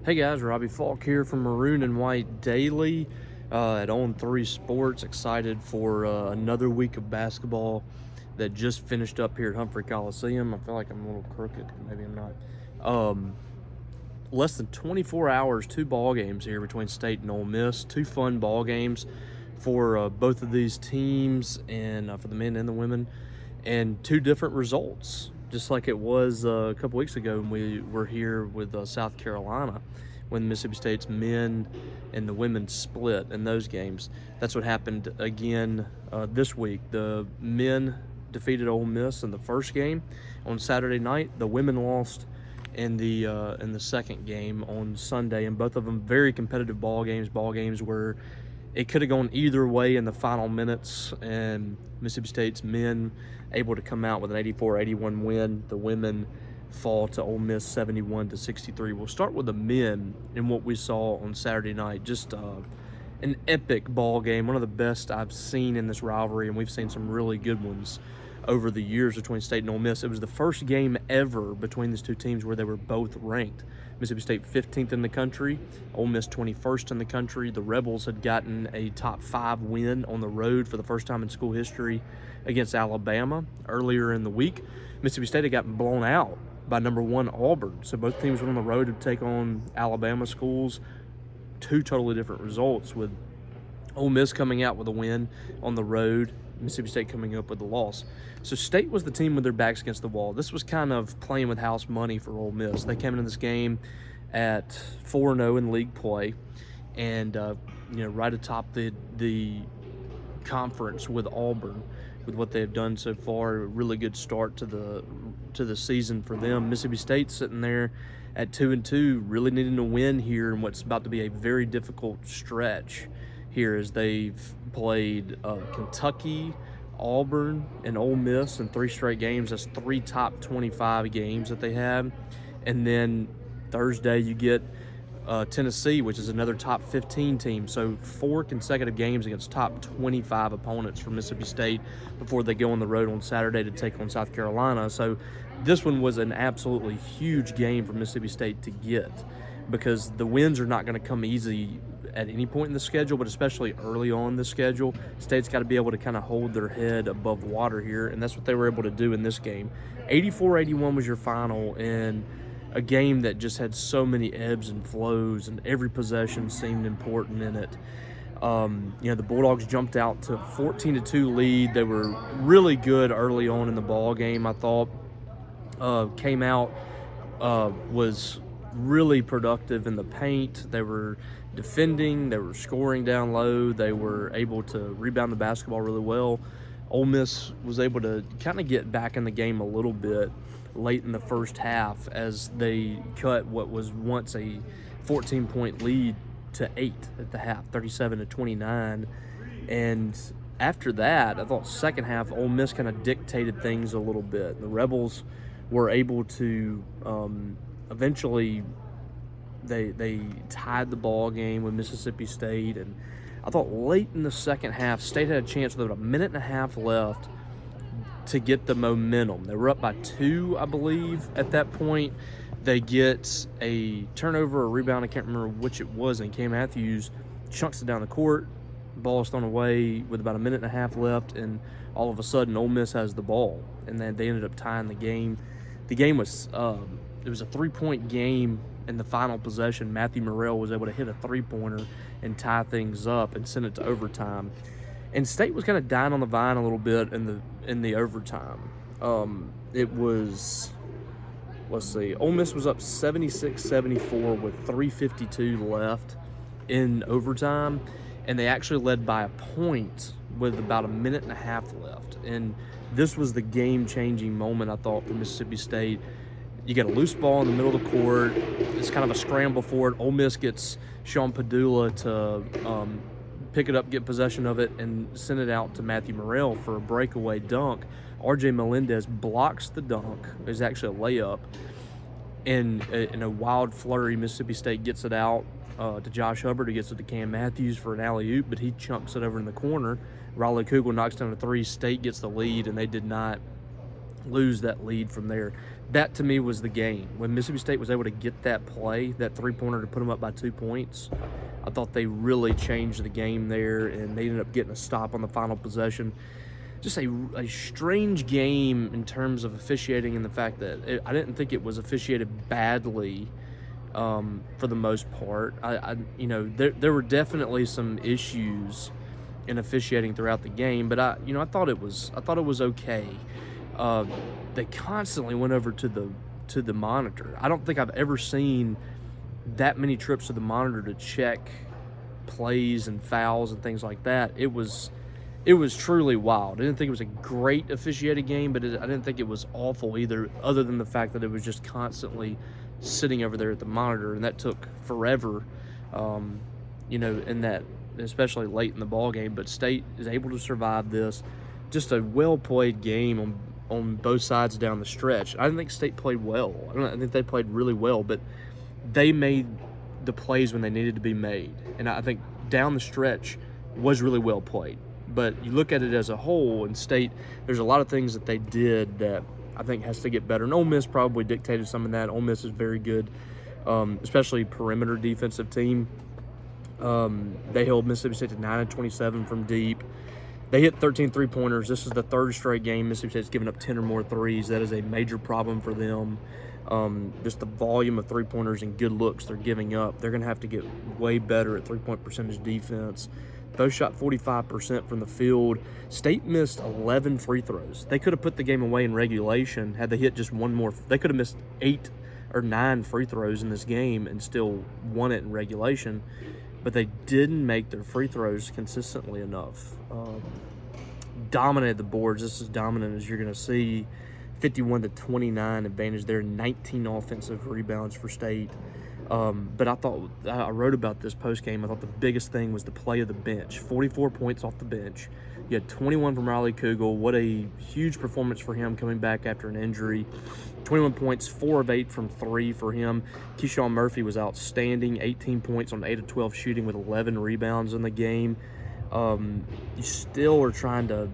Hey guys, Robbie Falk here from Maroon and White Daily at On3 Sports. Excited for another week of basketball that just finished up here at Humphrey Coliseum. I feel like I'm a little crooked, maybe I'm not. Less than 24 hours, two ball games here between State and Ole Miss. Two fun ball games for both of these teams and for the men and the women, and two different results. Just like it was a couple weeks ago when we were here with South Carolina, when Mississippi State's men and the women split in those games. That's what happened again this week. The men defeated Ole Miss in the first game on Saturday night. The women lost in the second game on Sunday, and both of them very competitive ball games where it could have gone either way in the final minutes, and Mississippi State's men able to come out with an 84-81 win. The women fall to Ole Miss 71-63. We'll start with the men and what we saw on Saturday night. Just an epic ball game, one of the best I've seen in this rivalry, and we've seen some really good ones over the years between State and Ole Miss. It was the first game ever between these two teams where they were both ranked. Mississippi State 15th in the country, Ole Miss 21st in the country. The Rebels had gotten a top 5 win on the road for the first time in school history against Alabama earlier in the week. Mississippi State had gotten blown out by number 1 Auburn. So both teams went on the road to take on Alabama schools. Two totally different results, with Ole Miss coming out with a win on the road, Mississippi State coming up with a loss. So State was the team with their backs against the wall. This was kind of playing with house money for Ole Miss. They came into this game at 4-0 in league play, and right atop the conference with Auburn, with what they've done so far. A really good start to the season for them. Mississippi State sitting there at 2-2, really needing to win here in what's about to be a very difficult stretch here, as they've played Kentucky, Auburn, and Ole Miss in 3 straight games. That's 3 top 25 games that they have. And then Thursday you get Tennessee, which is another top 15 team. So 4 consecutive games against top 25 opponents for Mississippi State before they go on the road on Saturday to take on South Carolina. So this one was an absolutely huge game for Mississippi State to get, because the wins are not going to come easy at any point in the schedule, but especially early on the schedule. State's got to be able to kind of hold their head above water here, and that's what they were able to do in this game. 84-81 was your final, and a game that just had so many ebbs and flows, and every possession seemed important in it. The Bulldogs jumped out to 14-2 lead. They were really good early on in the ball game, I thought. Came out, was really productive in the paint. They were defending, they were scoring down low, they were able to rebound the basketball really well. Ole Miss was able to kind of get back in the game a little bit late in the first half, as they cut what was once a 14-point lead to 8 at the half, 37-29. And after that, I thought second half Ole Miss kind of dictated things a little bit. The Rebels were able to eventually they tied the ball game with Mississippi State, and I thought late in the second half State had a chance with about a minute and a half left to get the momentum. They were up by 2, I believe, at that point. They get a turnover or rebound, I can't remember which it was, and Cam Matthews chunks it down the court. Ball is thrown away with about a minute and a half left, and all of a sudden Ole Miss has the ball, and then they ended up tying the game. The game was it was a 3-point game. In the final possession, Matthew Morrell was able to hit a 3-pointer and tie things up and send it to overtime. And State was kind of dying on the vine a little bit in the overtime. It was, Ole Miss was up 76-74 with 3:52 left in overtime, and they actually led by a point with about a minute and a half left. And this was the game-changing moment, I thought, for Mississippi State. You get a loose ball in the middle of the court. It's kind of a scramble for it. Ole Miss gets Sean Padula to pick it up, get possession of it, and send it out to Matthew Morrell for a breakaway dunk. R.J. Melendez blocks the dunk. It's actually a layup. In a wild flurry, Mississippi State gets it out to Josh Hubbard, who gets it to Cam Matthews for an alley-oop, but he chunks it over in the corner. Riley Kugel knocks down a 3. State gets the lead, and they did not lose that lead from there. that to me was the game. When Mississippi State was able to get that play, that three-pointer to put them up by 2 points, I thought they really changed the game there, and they ended up getting a stop on the final possession. Just a strange game in terms of officiating, and the fact that I didn't think it was officiated badly for the most part. There were definitely some issues in officiating throughout the game, but I thought it was okay. They constantly went over to the monitor. I don't think I've ever seen that many trips to the monitor to check plays and fouls and things like that. It was truly wild. I didn't think it was a great officiated game, but I didn't think it was awful either, other than the fact that it was just constantly sitting over there at the monitor, and that took forever, in that, especially late in the ball game. But State is able to survive this. Just a well-played game on both sides down the stretch. I didn't think State played well. I think they played really well, but they made the plays when they needed to be made. And I think down the stretch was really well played. But you look at it as a whole, and State, there's a lot of things that they did that I think has to get better. And Ole Miss probably dictated some of that. Ole Miss is very good, especially perimeter defensive team. They held Mississippi State to 9 of 27 from deep. They hit 13 three-pointers. This is the third straight game Mississippi State's given up 10 or more threes. That is a major problem for them. Just the volume of three-pointers and good looks they're giving up. They're going to have to get way better at three-point percentage defense. Both shot 45% from the field. State missed 11 free throws. They could have put the game away in regulation had they hit just one more. They could have missed 8 or 9 free throws in this game and still won it in regulation. But they didn't make their free throws consistently enough. Dominated the boards. This is dominant as you're going to see. 51-29 advantage there. 19 offensive rebounds for State. But I wrote about this post-game. I thought the biggest thing was the play of the bench. 44 points off the bench. You had 21 from Riley Kugel. What a huge performance for him coming back after an injury. 21 points, 4 of 8 from 3 for him. Keyshawn Murphy was outstanding. 18 points on 8 of 12 shooting with 11 rebounds in the game. You still are trying to,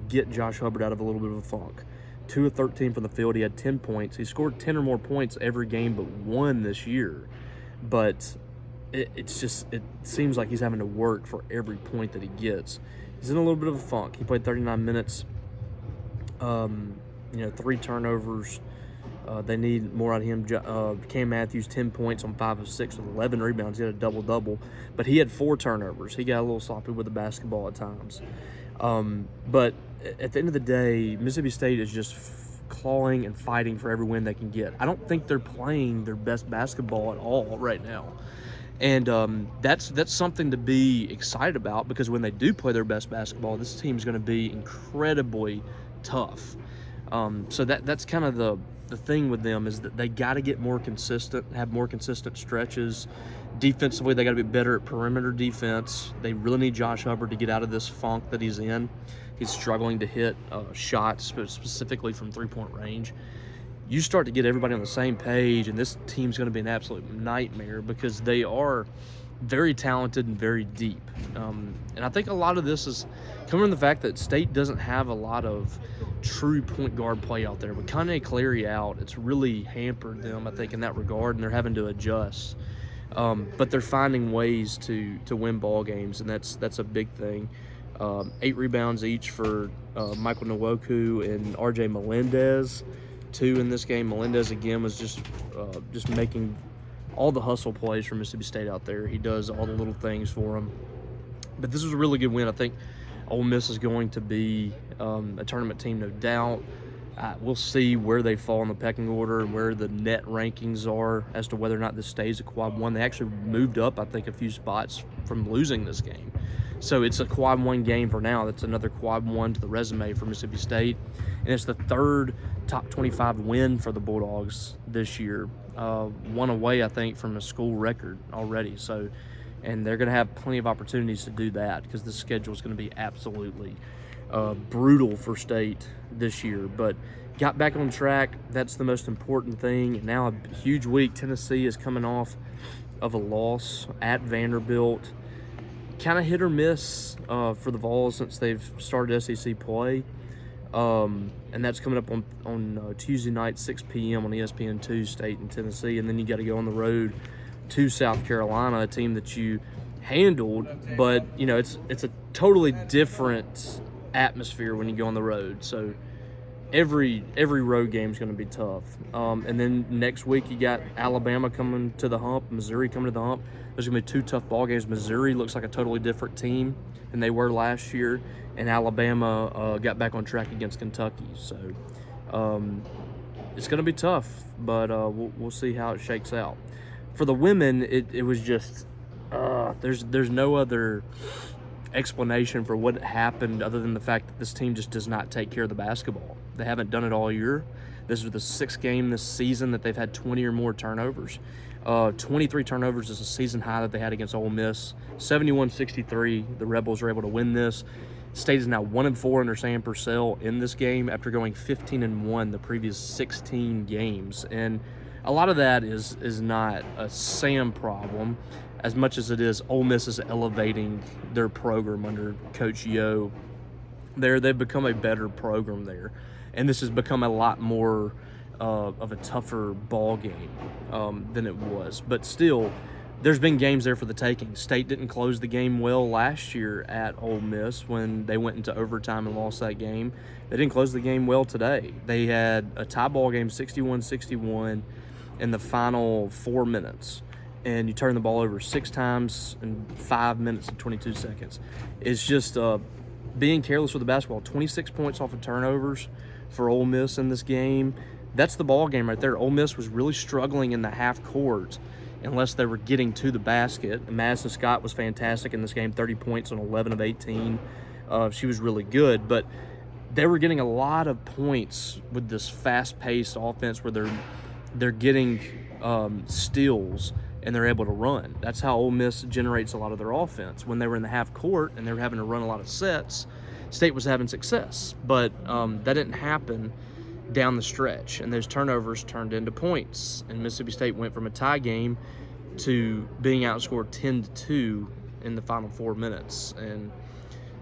get Josh Hubbard out of a little bit of a funk. 2 of 13 from the field. He had 10 points. He scored 10 or more points every game but one this year. But it seems like he's having to work for every point that he gets. He's in a little bit of a funk. He played 39 minutes, 3 turnovers. They need more out of him. Cam Matthews, 10 points on 5 of 6 with 11 rebounds. He had a double-double. But he had 4 turnovers. He got a little sloppy with the basketball at times. But at the end of the day, Mississippi State is just clawing and fighting for every win they can get. I don't think they're playing their best basketball at all right now. And that's something to be excited about, because when they do play their best basketball, this team's going to be incredibly tough. So that's kind of the thing with them, is that they got to get more consistent, have more consistent stretches. Defensively, they got to be better at perimeter defense. They really need Josh Hubbard to get out of this funk that he's in. He's struggling to hit shots, specifically from three-point range. You start to get everybody on the same page, and this team's going to be an absolute nightmare, because they are very talented and very deep. And I think a lot of this is coming from the fact that State doesn't have a lot of true point guard play out there. With Kanye Clary out, it's really hampered them, I think, in that regard, and they're having to adjust. But they're finding ways to win ball games, and that's a big thing. 8 rebounds each for Michael Nwoku and RJ Melendez. 2 in this game. Melendez again was just making all the hustle plays for Mississippi State out there. He does all the little things for them. But this was a really good win. I think Ole Miss is going to be a tournament team, no doubt. We'll see where they fall in the pecking order and where the net rankings are as to whether or not this stays a quad 1. They actually moved up, I think, a few spots from losing this game. So it's a quad 1 game for now. That's another quad 1 to the resume for Mississippi State. And it's the 3rd top 25 win for the Bulldogs this year. 1 away, I think, from a school record already. So, and they're going to have plenty of opportunities to do that, because the schedule is going to be absolutely brutal for State this year. But got back on track. That's the most important thing. And now a huge week. Tennessee is coming off of a loss at Vanderbilt. Kind of hit or miss for the Vols since they've started SEC play. And that's coming up on Tuesday night, 6 p.m. on ESPN2, State and Tennessee. And then you got to go on the road to South Carolina, a team that you handled, but it's a totally different atmosphere when you go on the road. So every road game is going to be tough. And then next week you got Alabama coming to the hump, Missouri coming to the hump. There's going to be 2 tough ball games. Missouri looks like a totally different team than they were last year, and Alabama got back on track against Kentucky. So it's going to be tough, but we'll see how it shakes out. For the women, it was just there's no other explanation for what happened other than the fact that this team just does not take care of the basketball. They haven't done it all year. This is the 6th game this season that they've had 20 or more turnovers. 23 turnovers is a season high that they had against Ole Miss. 71-63, the Rebels were able to win this. State is now 1-4 under Sam Purcell in this game after going 15-1 the previous 16 games. And a lot of that is not a Sam problem as much as it is Ole Miss is elevating their program under Coach Yo. They've become a better program there. And this has become a lot more of a tougher ball game than it was. But still, there's been games there for the taking. State didn't close the game well last year at Ole Miss when they went into overtime and lost that game. They didn't close the game well today. They had a tie ball game, 61-61, in the final 4 minutes. And you turn the ball over 6 times in 5 minutes and 22 seconds. It's just being careless with the basketball. 26 points off of turnovers for Ole Miss in this game. That's the ball game right there. Ole Miss was really struggling in the half court unless they were getting to the basket. And Madison Scott was fantastic in this game, 30 points on 11 of 18. She was really good, but they were getting a lot of points with this fast-paced offense where they're getting steals and they're able to run. That's how Ole Miss generates a lot of their offense. When they were in the half court and they were having to run a lot of sets, State was having success, but that didn't happen down the stretch, and those turnovers turned into points. And Mississippi State went from a tie game to being outscored 10-2 in the final 4 minutes, and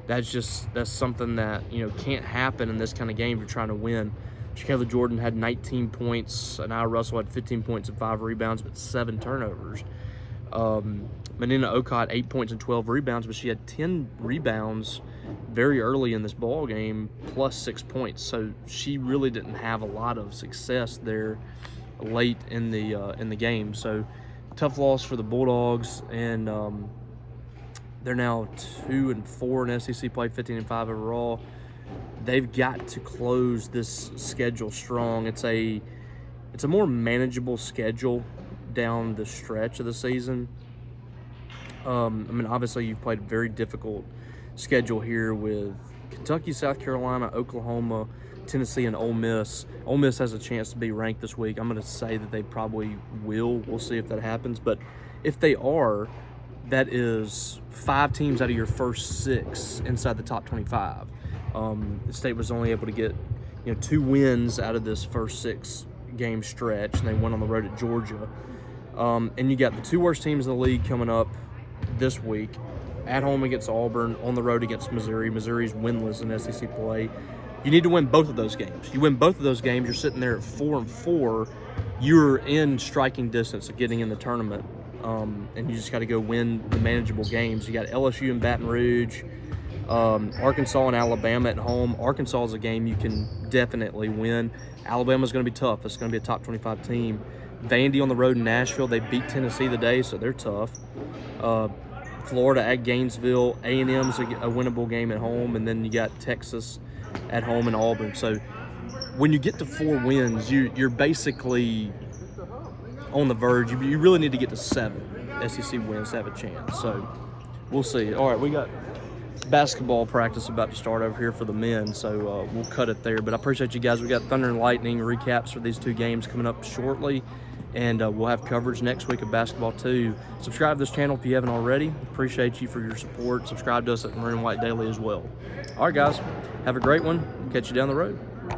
that's something that can't happen in this kind of game if you're trying to win. Shakayla Jordan had 19 points, and Nia Russell had 15 points and 5 rebounds, but 7 turnovers. Menina Okot, 8 points and 12 rebounds, but she had 10 rebounds very early in this ball game, plus 6 points. So she really didn't have a lot of success there late in the game. So tough loss for the Bulldogs, and they're now 2-4 in SEC play, 15-5 overall. They've got to close this schedule strong. It's a more manageable schedule down the stretch of the season. Obviously you've played a very difficult schedule here with Kentucky, South Carolina, Oklahoma, Tennessee, and Ole Miss. Ole Miss has a chance to be ranked this week. I'm going to say that they probably will. We'll see if that happens. But if they are, that is 5 teams out of your first 6 inside the top 25. The State was only able to get 2 wins out of this first 6 game stretch, and they went on the road at Georgia. And you got the 2 worst teams in the league coming up this week. At home against Auburn, on the road against Missouri. Missouri's winless in SEC play. You need to win both of those games. You win both of those games, you're sitting there at 4-4. You're in striking distance of getting in the tournament. And you just got to go win the manageable games. You got LSU and Baton Rouge, Arkansas and Alabama at home. Arkansas is a game you can definitely win. Alabama's going to be tough. It's going to be a top 25 team. Vandy on the road in Nashville. They beat Tennessee today, so they're tough. Florida at Gainesville. A&M's a winnable game at home, and then you got Texas at home and Auburn. So when you get to 4 wins, you're basically on the verge. You really need to get to 7 SEC wins to have a chance. So we'll see. All right, we got basketball practice about to start over here for the men, so we'll cut it there. But I appreciate you guys. We got Thunder and Lightning recaps for these 2 games coming up shortly, and we'll have coverage next week of basketball too. Subscribe to this channel if you haven't already. Appreciate you for your support. Subscribe to us at Maroon and White Daily as well. All right, guys, have a great one. Catch you down the road.